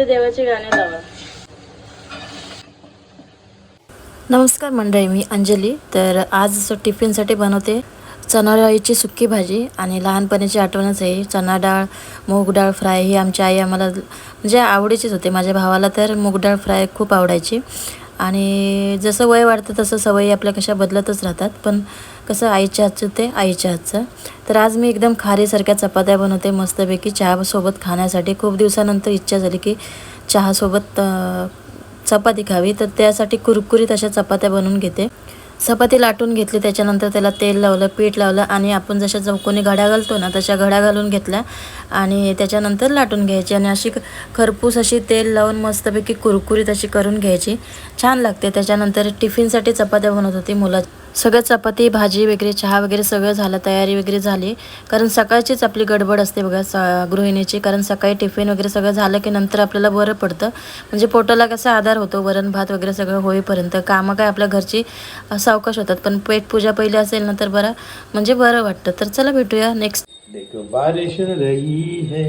देवाचे गाणे लावा. नमस्कार मंडळी, मी अंजली. तर आज टिफिनसाठी बनवते चणा डाळीची सुक्की भाजी. आणि लहानपणीची आठवणच आहे. चणा डाळ, मूग डाळ फ्राय ही आमची आई आम्हाला म्हणजे आवडीचीच होते. माझ्या भावाला तर मूग डाळ फ्राय खूप आवडायची. आणि जसं वय वाढतं तसं सवयी आपल्या कशा बदलतच राहतात. पण कसं आईच्या हातचं ते आईच्या हातचं. तर आज मी एकदम खारीसारख्या चपात्या बनवते मस्तपैकी चहासोबत खाण्यासाठी. खूप दिवसानंतर इच्छा झाली की चहासोबत चपाती खावी. तर त्यासाठी कुरकुरीत अशा चपात्या बनवून घेते. चपाती लाटून घेतली, त्याच्यानंतर त्याला तेल लावलं, पीठ लावलं आणि आपण जशा चौकोनी घड्या घालतो ना तशा घड्या घालून घेतल्या आणि त्याच्यानंतर लाटून घ्यायची. आणि अशी खरपूस अशी तेल लावून मस्तपैकी कुरकुरीत अशी करून घ्यायची. छान लागते. त्याच्यानंतर टिफिनसाठी चपात्या बनवत होती मुला. सगळं चपाती भाजी वगैरे चहा वगैरे सगळं झालं, तयारी वगैरे झाली. कारण सकाळचीच आपली गडबड असते बघा गृहिणीची. कारण सकाळी टिफिन वगैरे सगळं झालं की नंतर आपल्याला बरं पडतं. म्हणजे पोटाला कसा आधार होतो. वरण भात वगैरे सगळं होईपर्यंत कामं काय आपल्या घरची सावकाश होतात. पण पेटपूजा पहिली असेल ना तर म्हणजे बरं वाटतं. तर चला भेटूया नेक्स्ट. देखो बारिश हो रही है,